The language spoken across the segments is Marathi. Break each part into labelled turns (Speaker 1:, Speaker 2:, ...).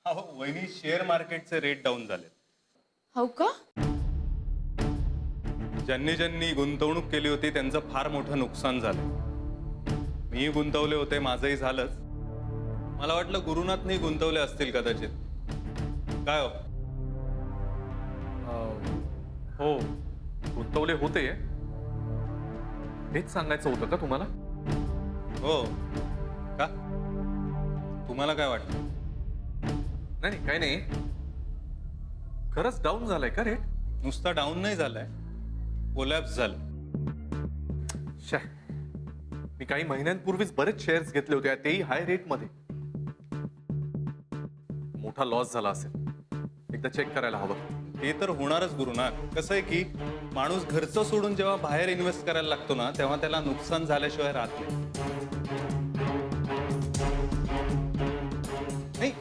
Speaker 1: अहो वहिनी, शेअर मार्केटचे रेट डाऊन झाले.
Speaker 2: हो का?
Speaker 1: ज्यांनी ज्यांनी गुंतवणूक केली होती त्यांचं फार मोठं नुकसान झालं. मी गुंतवले होते, माझंही झालंच. मला वाटलं गुरुनाथनी गुंतवले असतील कदाचित. काय हो?
Speaker 3: हो, गुंतवले होते. हेच सांगायचं होतं का तुम्हाला?
Speaker 1: हो का? तुम्हाला काय वाटतं?
Speaker 3: नाही काही नाही. खरंच डाऊन झालाय का रेट?
Speaker 1: नुसता डाऊन नाही झालाय, कोलॅप्स झालं.
Speaker 3: मी काही महिन्यांपूर्वीच बरेच शेअर्स घेतले होते, तेही हाय रेट मध्ये. मोठा लॉस झाला असेल. एकदा चेक करायला हवं.
Speaker 1: हे तर होणारच गुरुनाथ. कसं आहे की माणूस घरचं सोडून जेव्हा बाहेर इन्व्हेस्ट करायला लागतो ना, तेव्हा त्याला नुकसान झाल्याशिवाय राहत नाही.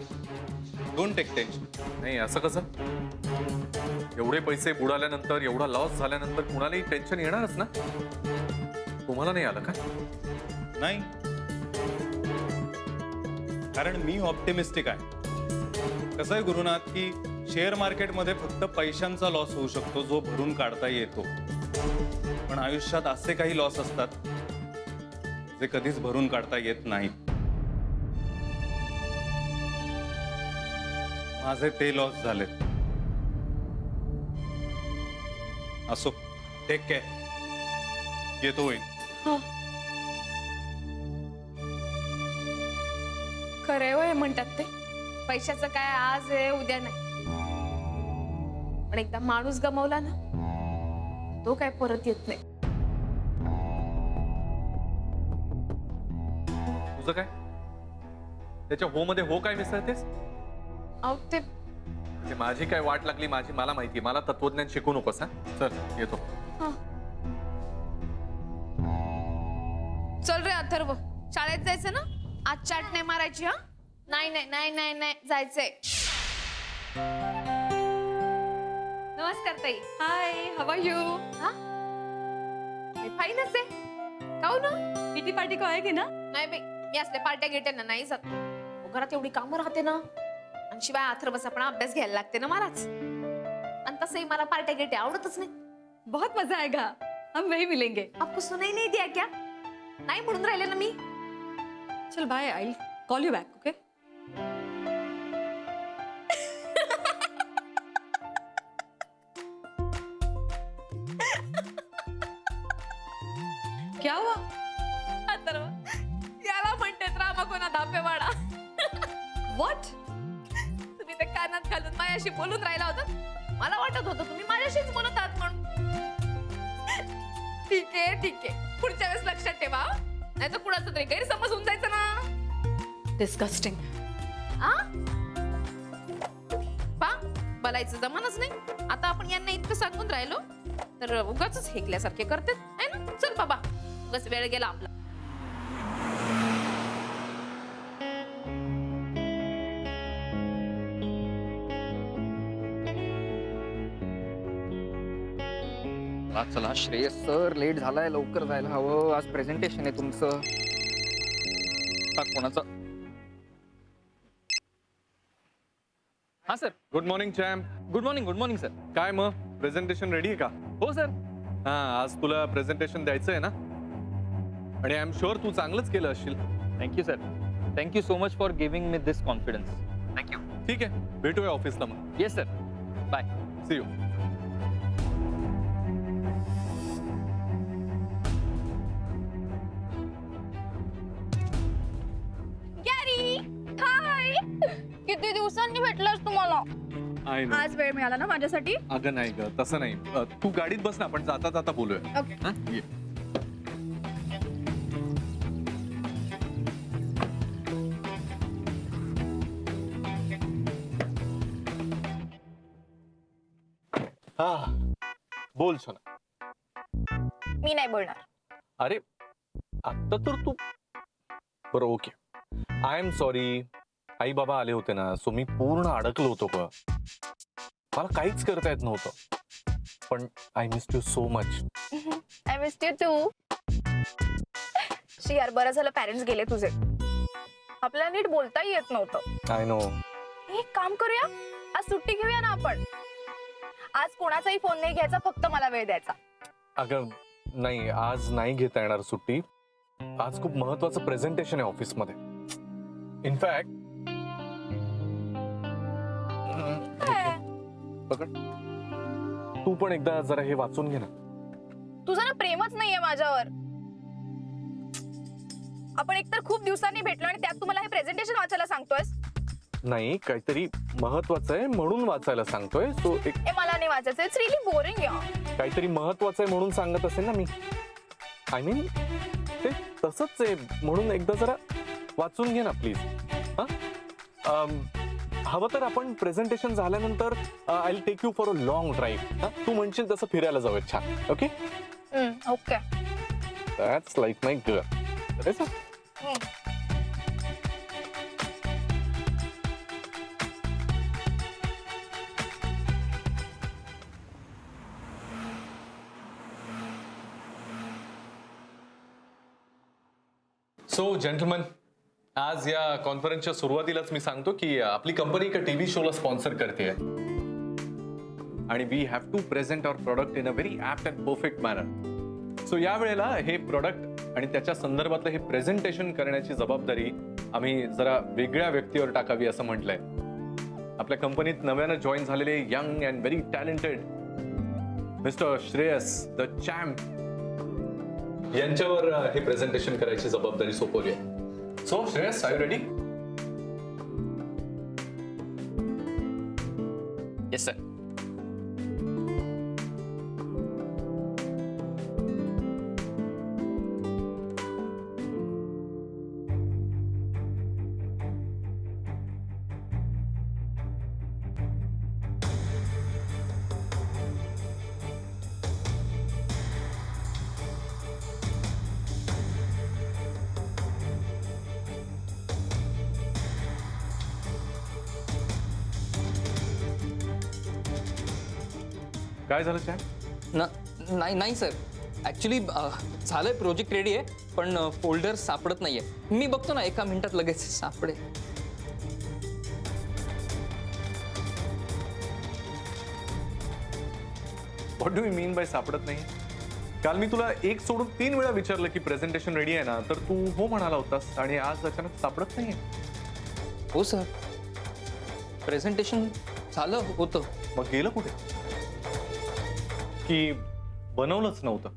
Speaker 1: Don't take tension.
Speaker 3: नाही असं कसं? एवढे पैसे बुडाल्यानंतर, एवढा लॉस झाल्यानंतर कुणालाही टेन्शन येणारच ना. तुम्हाला नाही आलं का?
Speaker 1: नाही, कारण मी ऑप्टिमिस्टिक आहे. कसं आहे गुरुनाथ की शेअर मार्केटमध्ये फक्त पैशांचा लॉस होऊ शकतो जो भरून काढता येतो. पण आयुष्यात असे काही लॉस असतात जे कधीच भरून काढता येत नाहीत. माझे ते लॉस झाले. असो, टेक केअर. येतो होईल.
Speaker 2: हो. खरंय हो हे म्हणतात ते, पैशाचं काय आज आहे उद्या नाही. पण एकदा माणूस गमावला ना, तो काय परत येत नाही.
Speaker 3: तुझं काय? त्याच्या हो मध्ये हो काय मिसळतेस?
Speaker 2: अहो ते
Speaker 3: म्हणजे माझी काय वाट लागली माझी मला माहिती. मला तत्वज्ञान शिकू नकोस. हा चल येतो.
Speaker 2: हा. चल रे अथर्व, शाळेत जायचं ना? आज चाट नाही मारायची. हा नाही नाही नाही नाही नाही जायचंय. नमस्कार ताई.
Speaker 4: हाय, हाउ आर यू?
Speaker 2: हा मी फाईनच आहे. काऊ ना?
Speaker 4: किटी पार्टी को आएगी ना?
Speaker 2: नाही बाई, मी असले पार्ट्या गिट्यांना नाही जात. घरात एवढी कामं राहते ना, आणि शिवाय अथर्वचा पण अभ्यास घ्यायला लागते ना महाराज. आणि तसंही मला पार्ट्या गिट्या आवडतच नाही.
Speaker 4: बहुत मजा आएगा, हम वही मिलेंगे.
Speaker 2: आपको सुनाई नहीं दिया क्या? नाही म्हणून राहिले ना मी.
Speaker 4: चल bye, I call you back. Okay? क्या हुआ?
Speaker 2: अथर्व, याला म्हणतात रामाकोना धापेवाडा.
Speaker 4: व्हाट?
Speaker 2: तुम्ही ते कानात घालून माझ्याशी बोलून राहिला होता. मला वाटत होतं तुम्ही माझ्याशीच बोलत आहात म्हणून. ठीक आहे ठीक आहे, पुढच्या वेळेस लक्षात ठेवा. नाही तर कुणाचं तरी गैरसमज होऊन जायचं ना.
Speaker 4: डिस्गस्टिंग.
Speaker 2: आ? पा बोलायचं जमानच नाही. आता आपण यांना इतकं सांगून राहिलो तर उगाच हेकल्यासारखे करतात है ना. चल बाबा, उगाच वेळ गेला आपला.
Speaker 5: चला श्रेयस सर, लेट झालाय, लवकर जायला हवं. आज प्रेझेंटेशन आहे तुमचं. कोणाचं? हा sir.
Speaker 3: Good morning champ.
Speaker 5: Good morning sir.
Speaker 3: काय मग प्रेझेंटेशन रेडी आहे का?
Speaker 5: हो सर.
Speaker 3: हा, आज तुला प्रेझेंटेशन द्यायचं आहे ना, आणि आय एम शुअर तू चांगलंच केलं असशील.
Speaker 5: Thank you sir. Thank you so much for giving me this confidence. Thank you.
Speaker 3: ठीक आहे, भेटूया ऑफिसला मग.
Speaker 5: Yes sir. Bye.
Speaker 3: See you.
Speaker 6: Gary, hi. किती दिवसांनी भेटलास तुम्हाला?
Speaker 3: I know.
Speaker 6: आज वेळ मिळाला ना माझ्यासाठी?
Speaker 3: अगं नाही ग, तसं नाही. तू गाडीत बस ना, आपण जाता जाता बोलूया.
Speaker 6: ओके.
Speaker 3: हा? ये. हा, बोल सोना.
Speaker 6: मी नाही बोलणार.
Speaker 3: अरे आता तर तू बरं ओके. I am sorry. आई बाबा आले होते ना, सो मी पूर्ण अडकलो होतो ग. मला काहीच करता येत नव्हतं. पण I miss you so much.
Speaker 6: I miss you too. यार, बरं झालं पॅरेंट्स गेले तुझे. आपल्याला नीट बोलताही येत नव्हतं.
Speaker 3: I know.
Speaker 6: एक काम करूया, आज सुट्टी घेऊया ना आपण. आज कोणाचाही फोन नाही घ्यायचा, फक्त मला वेळ द्यायचा.
Speaker 3: अगं नाही, आज नाही घेता येणार सुट्टी. आज खूप महत्वाचं प्रेझेंटेशन आहे ऑफिसमध्ये. इनफॅक्ट पकड, तू पण एकदा जरा हे वाचून घे ना.
Speaker 6: तुझं ना प्रेमच नाहीये माझ्यावर. आपण एकतर खूप दिवसांनी भेटलो आणि त्यात तुम्हाला हे प्रेझेंटेशन वाचायला सांगतोयस.
Speaker 3: नाही, काहीतरी महत्वाचं आहे म्हणून वाचायला सांगतोय. सो एक
Speaker 6: ए मला नाही वाचायचं. इट्स रिअली बोरिंग या.
Speaker 3: काहीतरी महत्वाचं आहे म्हणून सांगत असेल ना मी. आय मीन ते तसंच आहे म्हणून एकदा जरा वाचून घे ना प्लीज. हवं तर आपण प्रेझेंटेशन झाल्यानंतर I will take you for a long drive. तू म्हणशील तसं फिरायला जाऊयात छान. Okay,
Speaker 6: okay.
Speaker 3: That's like my girl. So gentleman, आज या कॉन्फरन्सच्या सुरुवातीलाच मी सांगतो की आपली कंपनी एका टीव्ही शोला स्पॉन्सर करते आणि we have to present our product in a very apt and perfect manner. So यावेळेला हे प्रोडक्ट आणि त्याच्या संदर्भातलं हे प्रेझेंटेशन करण्याची जबाबदारी आम्ही जरा वेगळ्या व्यक्तीवर टाकावी असं म्हटलंय. आपल्या कंपनीत नव्यानं जॉईन झालेले young and very talented mister Shreyas the champ यांच्यावर हे प्रेझेंटेशन करायची जबाबदारी सोपवली आहे. So Shreyas, are you ready?
Speaker 5: Yes sir.
Speaker 3: काय झालं चॅम्प?
Speaker 5: नाही नाही सर, ऍक्च्युली झालंय, प्रोजेक्ट रेडी आहे पण फोल्डर सापडत नाहीये. मी बघतो ना, एका मिनिटात लगेच सापडेल.
Speaker 3: What do you mean by सापडत नाही? काल मी तुला एक सोडून 3 वेळा विचारलं की प्रेझेंटेशन रेडी आहे ना, तर तू हो म्हणाला होतास आणि आज अचानक सापडत नाहीये.
Speaker 5: हो सर, प्रेझेंटेशन झालं होतं.
Speaker 3: मग गेलं कुठे? की बनवलंच नव्हतं?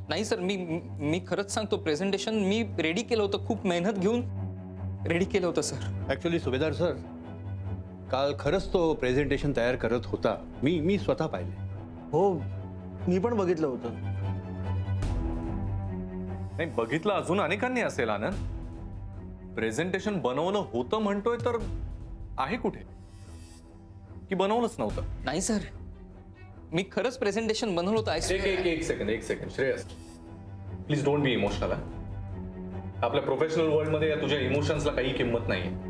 Speaker 5: नाही सर, मी खरंच सांगतो, प्रेझेंटेशन मी रेडी केलं होतं, खूप मेहनत घेऊन रेडी केलं होतं सर.
Speaker 7: ॲक्च्युली सुभेदार सर, काल खरंच तो प्रेझेंटेशन तयार करत होता. मी स्वतः पाहिले.
Speaker 8: हो, मी पण बघितलं होतं.
Speaker 3: नाही, बघितलं अजून अनेकांनी असेल आनंद. प्रेझेंटेशन बनवलं होतं म्हणतोय तर आहे कुठे? की बनवलंच नव्हतं?
Speaker 5: नाही सर, मी खरंच प्रेझेंटेशन बनवलं होतं.
Speaker 3: एक second Shreyas, please don't be emotional. आपल्या प्रोफेशनल वर्ल्ड मध्ये तुझ्या इमोशन्सला काही किंमत नाहीये.